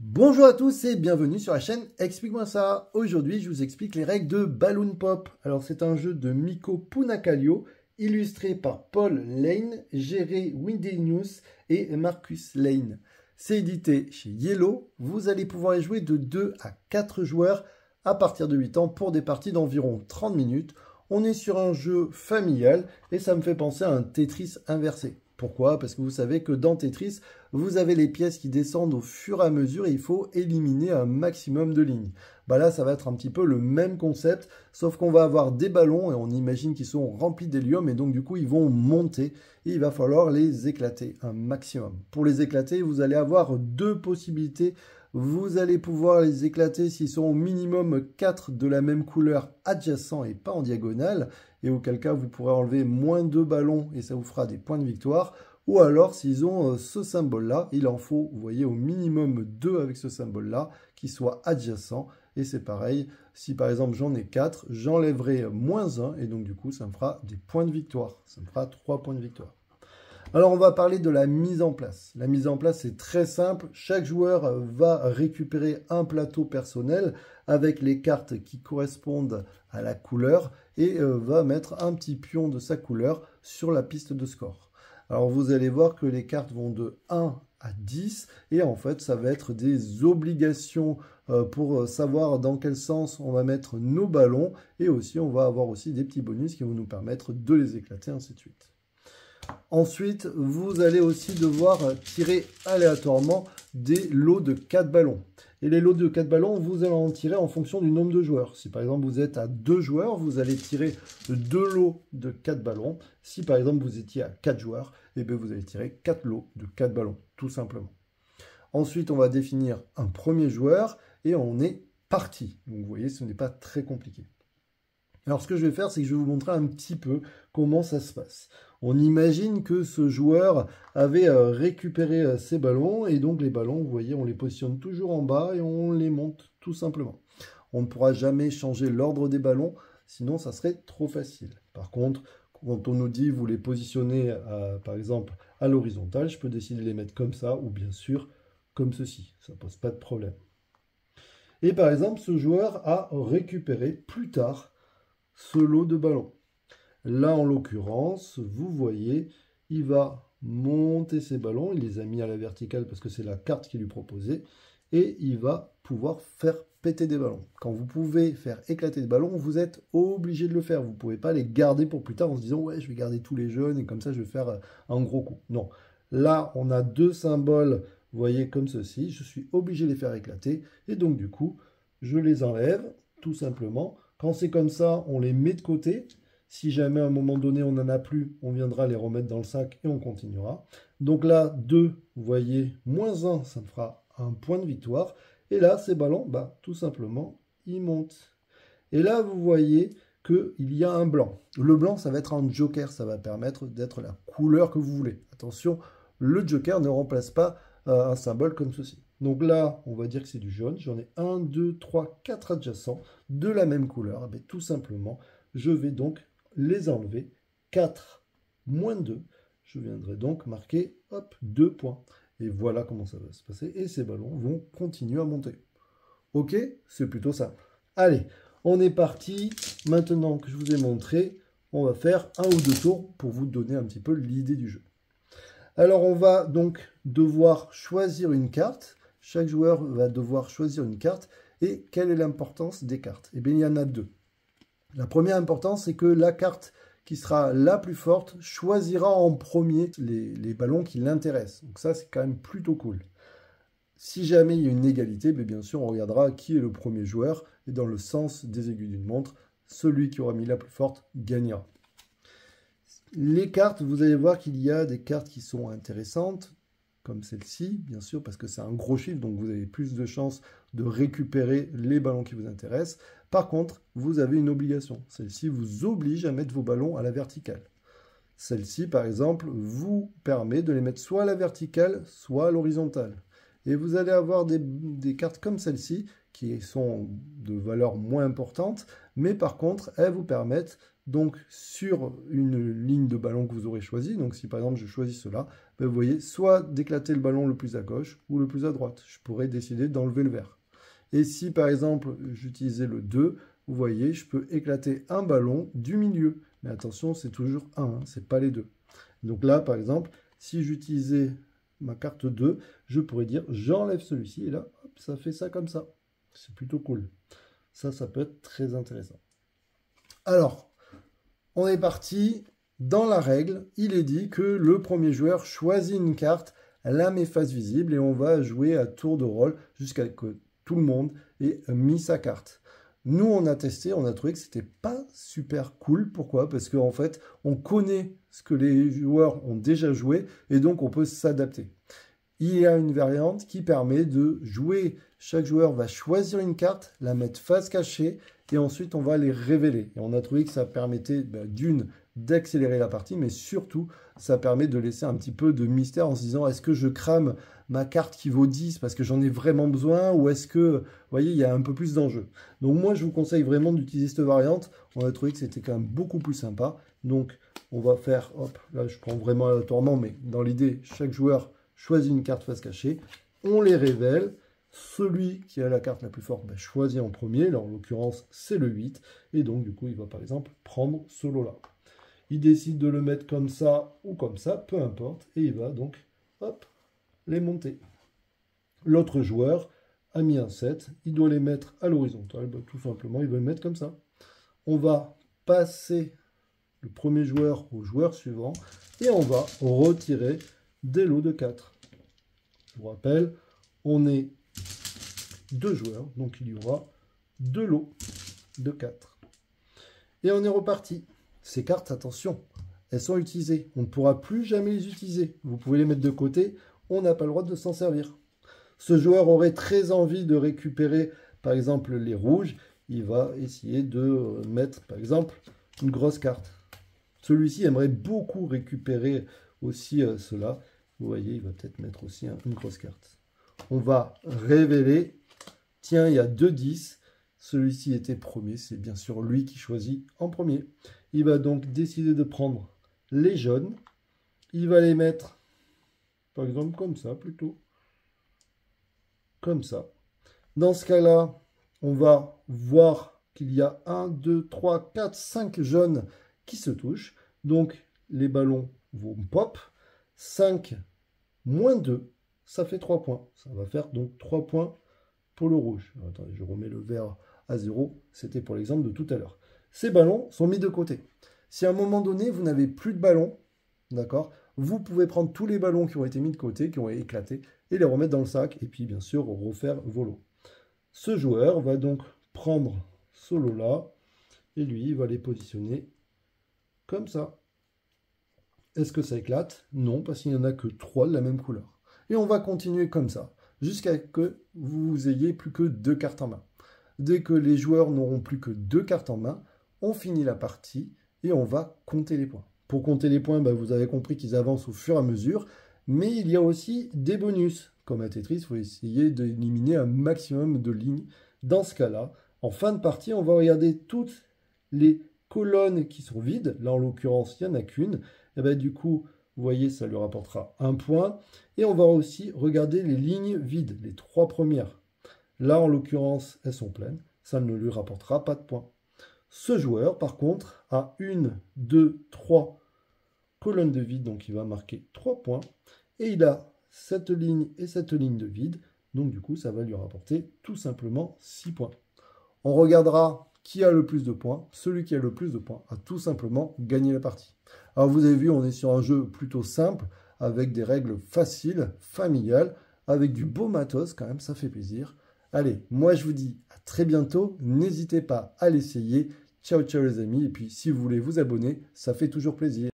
Bonjour à tous et bienvenue sur la chaîne Explique-moi ça. Aujourd'hui, je vous explique les règles de Balloon Pop. Alors, c'est un jeu de Mikko Punakalio, illustré par Paul Lane, géré Windenius et Marcus Lane. C'est édité chez Yellow. Vous allez pouvoir y jouer de 2 à 4 joueurs à partir de 8 ans pour des parties d'environ 30 minutes. On est sur un jeu familial et ça me fait penser à un Tetris inversé. Pourquoi? Parce que vous savez que dans Tetris, vous avez les pièces qui descendent au fur et à mesure et il faut éliminer un maximum de lignes. Bah là, ça va être un petit peu le même concept, sauf qu'on va avoir des ballons et on imagine qu'ils sont remplis d'hélium et donc du coup, ils vont monter et il va falloir les éclater un maximum. Pour les éclater, vous allez avoir deux possibilités. Vous allez pouvoir les éclater s'ils sont au minimum 4 de la même couleur adjacents et pas en diagonale, et auquel cas vous pourrez enlever moins 2 ballons et ça vous fera des points de victoire. Ou alors s'ils ont ce symbole-là, il en faut, vous voyez, au minimum 2 avec ce symbole-là, qui soient adjacents. Et c'est pareil, si par exemple j'en ai 4, j'enlèverai moins 1, et donc du coup ça me fera des points de victoire. Ça me fera 3 points de victoire. Alors on va parler de la mise en place. La mise en place c'est très simple. Chaque joueur va récupérer un plateau personnel avec les cartes qui correspondent à la couleur et va mettre un petit pion de sa couleur sur la piste de score. Alors vous allez voir que les cartes vont de 1 à 10 et en fait ça va être des obligations pour savoir dans quel sens on va mettre nos ballons et aussi on va avoir aussi des petits bonus qui vont nous permettre de les éclater, ainsi de suite. Ensuite, vous allez aussi devoir tirer aléatoirement des lots de 4 ballons. Et les lots de 4 ballons, vous allez en tirer en fonction du nombre de joueurs. Si par exemple vous êtes à 2 joueurs, vous allez tirer 2 lots de 4 ballons. Si par exemple vous étiez à 4 joueurs, eh bien, vous allez tirer 4 lots de 4 ballons, tout simplement. Ensuite, on va définir un premier joueur et on est parti. Donc vous voyez, ce n'est pas très compliqué. Alors ce que je vais faire, c'est que je vais vous montrer un petit peu comment ça se passe. On imagine que ce joueur avait récupéré ses ballons et donc les ballons, vous voyez, on les positionne toujours en bas et on les monte tout simplement. On ne pourra jamais changer l'ordre des ballons, sinon ça serait trop facile. Par contre, quand on nous dit vous les positionnez par exemple à l'horizontale, je peux décider de les mettre comme ça ou bien sûr comme ceci. Ça ne pose pas de problème. Et par exemple, ce joueur a récupéré plus tard ce lot de ballons. Là, en l'occurrence, vous voyez, il va monter ses ballons. Il les a mis à la verticale parce que c'est la carte qui lui proposait. Et il va pouvoir faire péter des ballons. Quand vous pouvez faire éclater des ballons, vous êtes obligé de le faire. Vous ne pouvez pas les garder pour plus tard en se disant « Ouais, je vais garder tous les jeunes et comme ça, je vais faire un gros coup. » Non. Là, on a deux symboles, vous voyez, comme ceci. Je suis obligé de les faire éclater. Et donc, du coup, je les enlève, tout simplement. Quand c'est comme ça, on les met de côté. Si jamais à un moment donné, on n'en a plus, on viendra les remettre dans le sac et on continuera. Donc là, 2, vous voyez, moins 1, ça me fera un point de victoire. Et là, ces ballons, bah, tout simplement, ils montent. Et là, vous voyez qu'il y a un blanc. Le blanc, ça va être un joker. Ça va permettre d'être la couleur que vous voulez. Attention, le joker ne remplace pas un symbole comme ceci. Donc là, on va dire que c'est du jaune. J'en ai 1, 2, 3, 4 adjacents de la même couleur. Et tout simplement, je vais donc les enlever. 4 moins 2. Je viendrai donc marquer, hop, 2 points. Et voilà comment ça va se passer. Et ces ballons vont continuer à monter. Ok, c'est plutôt simple. Allez, on est parti. Maintenant que je vous ai montré, on va faire un ou deux tours pour vous donner un petit peu l'idée du jeu. Alors, on va donc devoir choisir une carte. Chaque joueur va devoir choisir une carte. Et quelle est l'importance des cartes? Eh bien, il y en a deux. La première importance, c'est que la carte qui sera la plus forte choisira en premier les ballons qui l'intéressent. Donc ça, c'est quand même plutôt cool. Si jamais il y a une égalité, bien sûr, on regardera qui est le premier joueur. Et dans le sens des aiguilles d'une montre, celui qui aura mis la plus forte gagnera. Les cartes, vous allez voir qu'il y a des cartes qui sont intéressantes, comme celle-ci, bien sûr, parce que c'est un gros chiffre, donc vous avez plus de chances de récupérer les ballons qui vous intéressent. Par contre, vous avez une obligation. Celle-ci vous oblige à mettre vos ballons à la verticale. Celle-ci, par exemple, vous permet de les mettre soit à la verticale, soit à l'horizontale. Et vous allez avoir des cartes comme celle-ci qui sont de valeur moins importante, mais par contre, elles vous permettent donc sur une ligne de ballon que vous aurez choisie, donc si par exemple je choisis cela, ben vous voyez, soit d'éclater le ballon le plus à gauche ou le plus à droite. Je pourrais décider d'enlever le vert. Et si par exemple j'utilisais le 2, vous voyez, je peux éclater un ballon du milieu. Mais attention, c'est toujours un, hein, c'est pas les deux. Donc là, par exemple, si j'utilisais ma carte 2, je pourrais dire j'enlève celui-ci, et là, hop, ça fait ça comme ça. C'est plutôt cool. Ça peut être très intéressant. Alors, on est parti. Dans la règle, il est dit que le premier joueur choisit une carte, la met face visible, et on va jouer à tour de rôle jusqu'à ce que tout le monde ait mis sa carte. Nous, on a testé, on a trouvé que c'était pas super cool. Pourquoi? Parce qu'en fait, on connaît ce que les joueurs ont déjà joué, et donc on peut s'adapter. Il y a une variante qui permet de jouer, chaque joueur va choisir une carte, la mettre face cachée, et ensuite on va les révéler. Et on a trouvé que ça permettait d'une, d'accélérer la partie, mais surtout, ça permet de laisser un petit peu de mystère en se disant, est-ce que je crame ma carte qui vaut 10 parce que j'en ai vraiment besoin, ou est-ce que, vous voyez, il y a un peu plus d'enjeu. Donc moi, je vous conseille vraiment d'utiliser cette variante. On a trouvé que c'était quand même beaucoup plus sympa. Donc, on va faire, hop, là, je prends vraiment aléatoirement, mais dans l'idée, chaque joueur choisit une carte face cachée, on les révèle. Celui qui a la carte la plus forte choisit en premier, là en l'occurrence c'est le 8, et donc du coup il va par exemple prendre ce lot-là. Il décide de le mettre comme ça ou comme ça, peu importe, et il va donc, hop, les monter. L'autre joueur a mis un 7, il doit les mettre à l'horizontale, tout simplement il va le mettre comme ça. On va passer le premier joueur au joueur suivant, et on va retirer des lots de 4. Je vous rappelle, on est 2 joueurs, donc il y aura 2 lots de 4. Et on est reparti. Ces cartes, attention, elles sont utilisées. On ne pourra plus jamais les utiliser. Vous pouvez les mettre de côté, on n'a pas le droit de s'en servir. Ce joueur aurait très envie de récupérer, par exemple, les rouges. Il va essayer de mettre, par exemple, une grosse carte. Celui-ci aimerait beaucoup récupérer aussi cela. Vous voyez, il va peut-être mettre aussi une grosse carte. On va révéler. Tiens, il y a 2 10. Celui-ci était premier. C'est bien sûr lui qui choisit en premier. Il va donc décider de prendre les jaunes. Il va les mettre, par exemple, comme ça plutôt. Comme ça. Dans ce cas-là, on va voir qu'il y a 1, 2, 3, 4, 5 jaunes qui se touchent. Donc, les ballons vont pop. 5 moins 2, ça fait 3 points. Ça va faire donc 3 points pour le rouge. Alors, attendez, je remets le vert à 0. C'était pour l'exemple de tout à l'heure. Ces ballons sont mis de côté. Si à un moment donné, vous n'avez plus de ballons, d'accord, vous pouvez prendre tous les ballons qui ont été mis de côté, qui ont éclaté, et les remettre dans le sac, et puis bien sûr refaire vos lots. Ce joueur va donc prendre ce lot-là, et lui, il va les positionner comme ça. Est-ce que ça éclate? Non, parce qu'il n'y en a que 3 de la même couleur. Et on va continuer comme ça, jusqu'à ce que vous ayez plus que 2 cartes en main. Dès que les joueurs n'auront plus que 2 cartes en main, on finit la partie et on va compter les points. Pour compter les points, vous avez compris qu'ils avancent au fur et à mesure, mais il y a aussi des bonus. Comme à Tetris, il faut essayer d'éliminer un maximum de lignes. Dans ce cas-là, en fin de partie, on va regarder toutes les colonnes qui sont vides. Là, en l'occurrence, il n'y en a qu'une. Et du coup, vous voyez, ça lui rapportera 1 point. Et on va aussi regarder les lignes vides, les 3 premières. Là, en l'occurrence, elles sont pleines. Ça ne lui rapportera pas de points. Ce joueur, par contre, a 1, 2, 3 colonnes de vide. Donc, il va marquer 3 points. Et il a cette ligne et cette ligne de vide. Donc, du coup, ça va lui rapporter tout simplement 6 points. On regardera qui a le plus de points. Celui qui a le plus de points a tout simplement gagné la partie. Alors, vous avez vu, on est sur un jeu plutôt simple, avec des règles faciles, familiales, avec du beau matos quand même, ça fait plaisir. Allez, moi je vous dis à très bientôt, n'hésitez pas à l'essayer. Ciao ciao les amis, et puis si vous voulez vous abonner, ça fait toujours plaisir.